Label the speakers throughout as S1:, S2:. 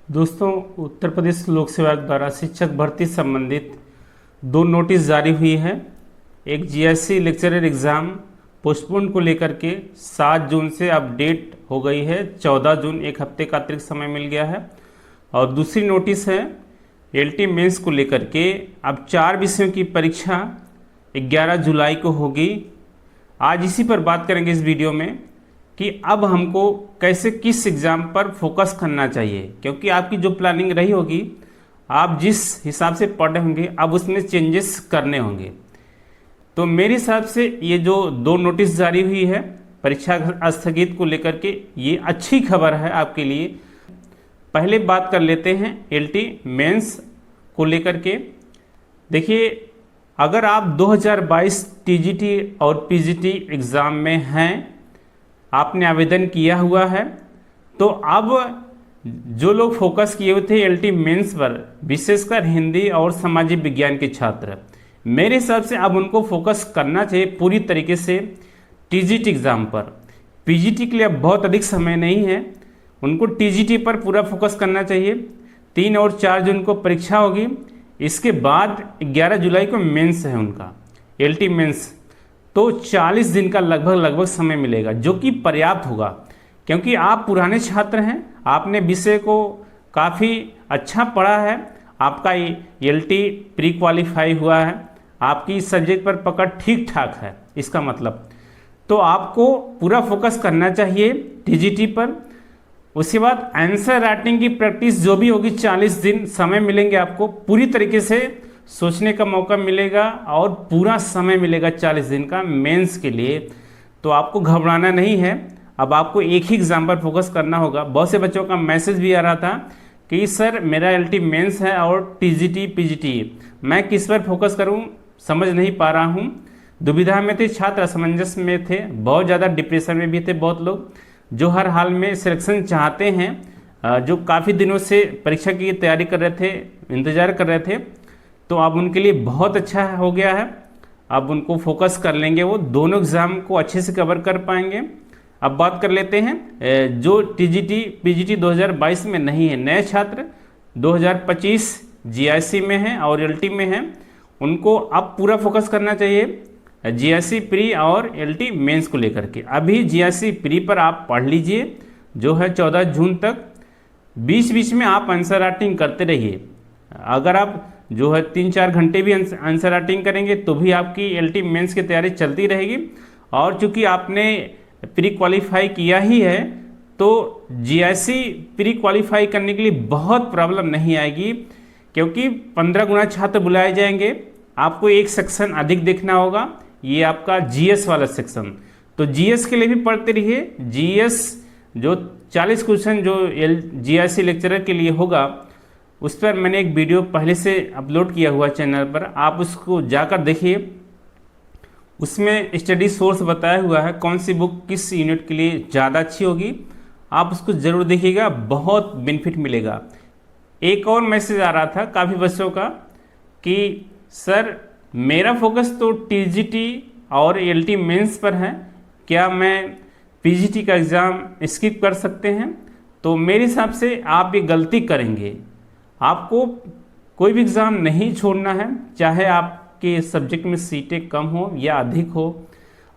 S1: दोस्तों, उत्तर प्रदेश लोक सेवा आयोग द्वारा शिक्षक भर्ती संबंधित दो नोटिस जारी हुई है। एक जीएससी लेक्चरर एग्ज़ाम पोस्टपोन को लेकर के 7 जून से अपडेट हो गई है। 14 जून एक हफ्ते का अतिरिक्त समय मिल गया है। और दूसरी नोटिस है एलटी मेंस को लेकर के अब 4 विषयों की परीक्षा 11 जुलाई को होगी। आज इसी पर बात करेंगे इस वीडियो में कि अब हमको कैसे किस एग्ज़ाम पर फोकस करना चाहिए, क्योंकि आपकी जो प्लानिंग रही होगी, आप जिस हिसाब से पढ़ रहे होंगे अब उसमें चेंजेस करने होंगे। तो मेरे हिसाब से ये जो दो नोटिस जारी हुई है परीक्षा स्थगित को लेकर के, ये अच्छी खबर है आपके लिए। पहले बात कर लेते हैं एलटी मेंस को लेकर के। देखिए, अगर आप 2022 टीजीटी और पीजीटी एग्ज़ाम में हैं, आपने आवेदन किया हुआ है, तो अब जो लोग फोकस किए हुए थे एलटी मेंस पर, विशेषकर हिंदी और सामाजिक विज्ञान के छात्र, मेरे हिसाब से अब उनको फोकस करना चाहिए पूरी तरीके से टीजीटी एग्ज़ाम पर। पीजीटी के लिए अब बहुत अधिक समय नहीं है, उनको टीजीटी पर पूरा फोकस करना चाहिए। 3 और 4 जून को परीक्षा होगी, इसके बाद 11 जुलाई को मेंस है उनका एलटी मेंस। तो 40 दिन का लगभग समय मिलेगा, जो कि पर्याप्त होगा, क्योंकि आप पुराने छात्र हैं, आपने विषय को काफ़ी अच्छा पढ़ा है, आपका एलटी प्री क्वालिफाई हुआ है, आपकी सब्जेक्ट पर पकड़ ठीक ठाक है, इसका मतलब तो आपको पूरा फोकस करना चाहिए टीजीटी पर। उसके बाद आंसर राइटिंग की प्रैक्टिस जो भी होगी, 40 दिन समय मिलेंगे, आपको पूरी तरीके से सोचने का मौका मिलेगा और पूरा समय मिलेगा 40 दिन का मेंस के लिए। तो आपको घबराना नहीं है, अब आपको एक ही एग्ज़ाम पर फोकस करना होगा। बहुत से बच्चों का मैसेज भी आ रहा था कि सर मेरा एलटी मेंस है और टीजीटी पीजीटी, मैं किस पर फोकस करूं, समझ नहीं पा रहा हूं। दुविधा में थे छात्र, असमंजस में थे, बहुत ज़्यादा डिप्रेशन में भी थे बहुत लोग, जो हर हाल में सिलेक्शन चाहते हैं, जो काफ़ी दिनों से परीक्षा की तैयारी कर रहे थे, इंतज़ार कर रहे थे। तो अब उनके लिए बहुत अच्छा हो गया है, अब उनको फोकस कर लेंगे, वो दोनों एग्ज़ाम को अच्छे से कवर कर पाएंगे। अब बात कर लेते हैं जो टीजीटी पीजीटी 2022 में नहीं है, नए छात्र 2025 जीआईसी में हैं और एलटी में हैं, उनको अब पूरा फोकस करना चाहिए जीआईसी प्री और एलटी मेंस को लेकर के। अभी जीआईसी प्री पर आप पढ़ लीजिए, जो है 14 जून तक। बीच बीच में आप आंसर राइटिंग करते रहिए। अगर आप जो है 3-4 घंटे भी आंसर राइटिंग करेंगे तो भी आपकी एलटी मेंस की तैयारी चलती रहेगी। और चूंकि आपने प्री क्वालिफाई किया ही है, तो जीआईसी प्री क्वालिफाई करने के लिए बहुत प्रॉब्लम नहीं आएगी, क्योंकि 15 गुना छात्र बुलाए जाएंगे। आपको एक सेक्शन अधिक देखना होगा, ये आपका जीएस वाला सेक्शन। तो जीएस के लिए भी पढ़ते रहिए। जीएस जो 40 क्वेश्चन जो जीआईसी लेक्चरर के लिए होगा, उस पर मैंने एक वीडियो पहले से अपलोड किया हुआ चैनल पर, आप उसको जाकर देखिए। उसमें स्टडी सोर्स बताया हुआ है कौन सी बुक किस यूनिट के लिए ज़्यादा अच्छी होगी, आप उसको ज़रूर देखिएगा, बहुत बेनिफिट मिलेगा। एक और मैसेज आ रहा था काफ़ी बच्चों का कि सर मेरा फोकस तो टीजीटी और एलटी मेंस पर है, क्या मैं पीजीटी का एग्ज़ाम स्किप कर सकते हैं? तो मेरे हिसाब से आप ये गलती करेंगे। आपको कोई भी एग्ज़ाम नहीं छोड़ना है, चाहे आपके सब्जेक्ट में सीटें कम हो या अधिक हो,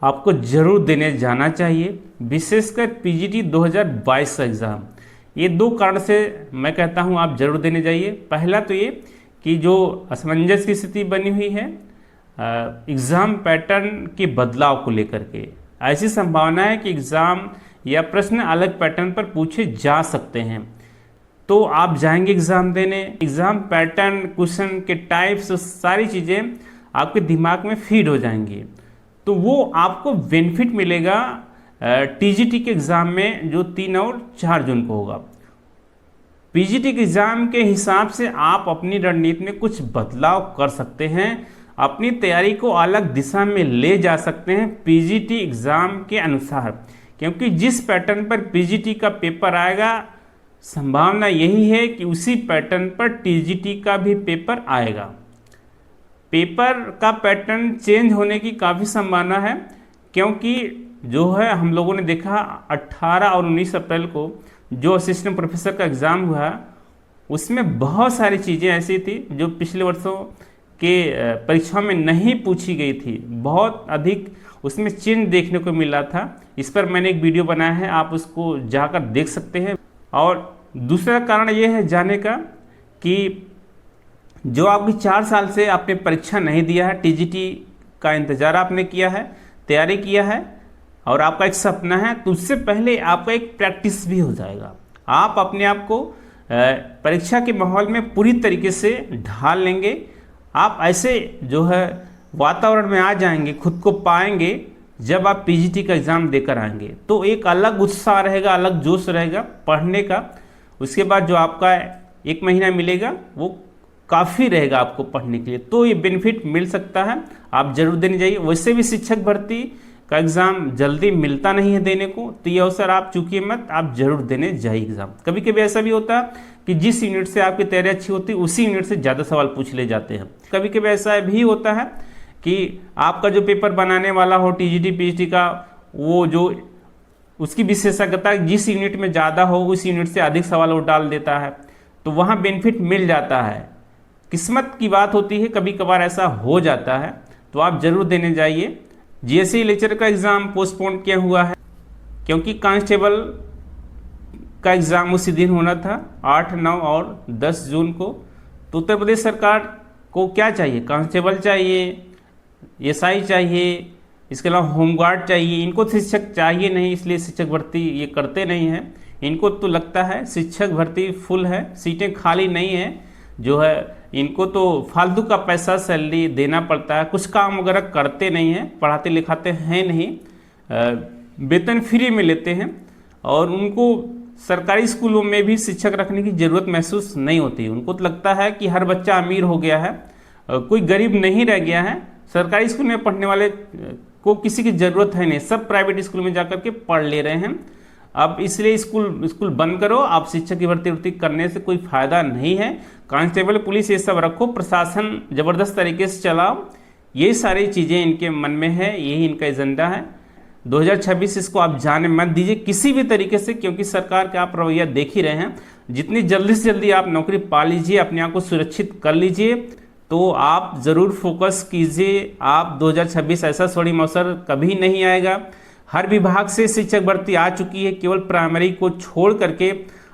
S1: आपको ज़रूर देने जाना चाहिए, विशेषकर पीजीटी 2022 का एग्ज़ाम। ये 2 कारण से मैं कहता हूँ आप ज़रूर देने जाइए। पहला तो ये कि जो असमंजस की स्थिति बनी हुई है एग्ज़ाम पैटर्न के बदलाव को लेकर के, ऐसी संभावना है कि एग्ज़ाम या प्रश्न अलग पैटर्न पर पूछे जा सकते हैं। तो आप जाएंगे एग्ज़ाम देने, एग्ज़ाम पैटर्न, क्वेश्चन के टाइप्स, सारी चीज़ें आपके दिमाग में फीड हो जाएंगी, तो वो आपको बेनिफिट मिलेगा टीजीटी के एग्ज़ाम में जो 3 और 4 जून को होगा। पीजीटी के एग्ज़ाम के हिसाब से आप अपनी रणनीति में कुछ बदलाव कर सकते हैं, अपनी तैयारी को अलग दिशा में ले जा सकते हैं पीजीटी एग्ज़ाम के अनुसार, क्योंकि जिस पैटर्न पर पीजीटी का पेपर आएगा, संभावना यही है कि उसी पैटर्न पर टीजीटी का भी पेपर आएगा। पेपर का पैटर्न चेंज होने की काफ़ी संभावना है, क्योंकि जो है हम लोगों ने देखा 18 और 19 अप्रैल को जो असिस्टेंट प्रोफेसर का एग्ज़ाम हुआ, उसमें बहुत सारी चीज़ें ऐसी थी जो पिछले वर्षों के परीक्षाओं में नहीं पूछी गई थी। बहुत अधिक उसमें चिन्ह देखने को मिला था। इस पर मैंने एक वीडियो बनाया है, आप उसको जाकर देख सकते हैं। और दूसरा कारण ये है जाने का कि जो आपकी 4 साल से आपने परीक्षा नहीं दिया है, टीजीटी का इंतज़ार आपने किया है, तैयारी किया है और आपका एक सपना है, तो उससे पहले आपका एक प्रैक्टिस भी हो जाएगा। आप अपने आप को परीक्षा के माहौल में पूरी तरीके से ढाल लेंगे। आप ऐसे जो है वातावरण में आ जाएंगे, खुद को पाएंगे। जब आप पीजीटी का एग्ज़ाम देकर आएंगे तो एक अलग उत्साह रहेगा, अलग जोश रहेगा पढ़ने का। उसके बाद जो आपका 1 महीना मिलेगा वो काफ़ी रहेगा आपको पढ़ने के लिए, तो ये बेनिफिट मिल सकता है। आप जरूर देने जाइए। वैसे भी शिक्षक भर्ती का एग्ज़ाम जल्दी मिलता नहीं है देने को, तो ये अवसर आप चूकिए मत, आप जरूर देने जाइए एग्ज़ाम। कभी कभी ऐसा भी होता है कि जिस यूनिट से आपकी तैयारी अच्छी होती है उसी यूनिट से ज़्यादा सवाल पूछ ले जाते हैं। कभी कभी ऐसा भी होता है कि आपका जो पेपर बनाने वाला हो टीजीटी पीजीटी का, वो जो उसकी विशेषज्ञता जिस यूनिट में ज़्यादा हो उस यूनिट से अधिक सवाल वो डाल देता है, तो वहाँ बेनिफिट मिल जाता है। किस्मत की बात होती है, कभी कभार ऐसा हो जाता है, तो आप जरूर देने जाइए। जीएससी लेक्चर का एग्ज़ाम पोस्टपोन किया हुआ है क्योंकि कांस्टेबल का एग्ज़ाम उसी दिन होना था 8, 9 और 10 जून को। तो उत्तर प्रदेश सरकार को क्या चाहिए? कांस्टेबल चाहिए, एसआई चाहिए, इसके अलावा होमगार्ड चाहिए। इनको शिक्षक चाहिए नहीं, इसलिए शिक्षक भर्ती ये करते नहीं हैं। इनको तो लगता है शिक्षक भर्ती फुल है, सीटें खाली नहीं है, जो है इनको तो फालतू का पैसा सैलरी देना पड़ता है, कुछ काम वगैरह करते नहीं हैं, पढ़ाते लिखाते हैं नहीं, वेतन फ्री में लेते हैं और उनको सरकारी स्कूलों में भी शिक्षक रखने की ज़रूरत महसूस नहीं होती। उनको तो लगता है कि हर बच्चा अमीर हो गया है, कोई गरीब नहीं रह गया है, सरकारी स्कूल में पढ़ने वाले को किसी की ज़रूरत है नहीं, सब प्राइवेट स्कूल में जाकर के पढ़ ले रहे हैं। अब इसलिए स्कूल बंद करो, आप शिक्षक की भर्ती करने से कोई फ़ायदा नहीं है। कांस्टेबल पुलिस ये सब रखो, प्रशासन ज़बरदस्त तरीके से चलाओ, ये सारी चीज़ें इनके मन में है, यही इनका एजेंडा है। 2026 इसको आप जाने मत दीजिए किसी भी तरीके से, क्योंकि सरकार का आप रवैया देख ही रहे हैं। जितनी जल्दी से जल्दी आप नौकरी पा लीजिए, अपने आप को सुरक्षित कर लीजिए, तो आप ज़रूर फोकस कीजिए। आप 2026 ऐसा स्वर्णिम अवसर कभी नहीं आएगा। हर विभाग से शिक्षक भर्ती आ चुकी है, केवल प्राइमरी को छोड़ करके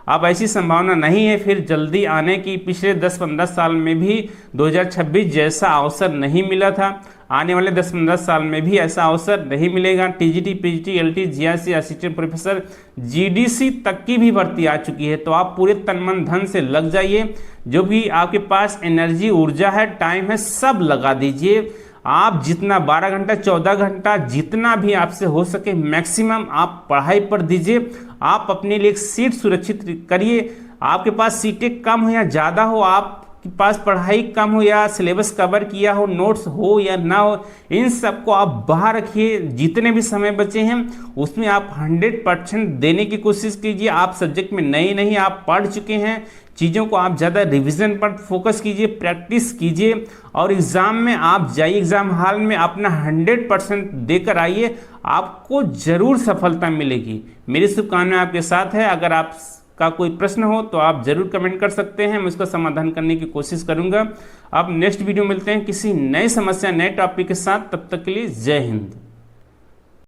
S1: अब ऐसी संभावना नहीं है फिर जल्दी आने की। पिछले 10-15 साल में भी 2026 जैसा अवसर नहीं मिला था, आने वाले 10-15 साल में भी ऐसा अवसर नहीं मिलेगा। TGT PGT LT GIC assistant professor GDC तक की भी भर्ती आ चुकी है, तो आप पूरे तन मन धन से लग जाइए। जो भी आपके पास एनर्जी ऊर्जा है, टाइम है, सब लगा दीजिए। आप जितना 12 घंटा 14 घंटा जितना भी आपसे हो सके मैक्सिमम आप पढ़ाई पर दीजिए। आप अपने लिए एक सीट सुरक्षित करिए। आपके पास सीटें कम हो या ज़्यादा हो, आपके पास पढ़ाई कम हो या सिलेबस कवर किया हो, नोट्स हो या ना हो, इन सबको आप बाहर रखिए। जितने भी समय बचे हैं उसमें आप 100% देने की कोशिश कीजिए। आप सब्जेक्ट में नए नहीं, आप पढ़ चुके हैं, चीज़ों को आप ज़्यादा रिवीजन पर फोकस कीजिए, प्रैक्टिस कीजिए और एग्ज़ाम में आप जाइए, एग्ज़ाम हॉल में अपना 100% देकर आइए, आपको ज़रूर सफलता मिलेगी। मेरी शुभकामनाएं आपके साथ है। अगर आपका कोई प्रश्न हो तो आप ज़रूर कमेंट कर सकते हैं, मैं उसका समाधान करने की कोशिश करूँगा। अब नेक्स्ट वीडियो मिलते हैं किसी नई समस्या नए टॉपिक के साथ, तब तक के लिए जय हिंद।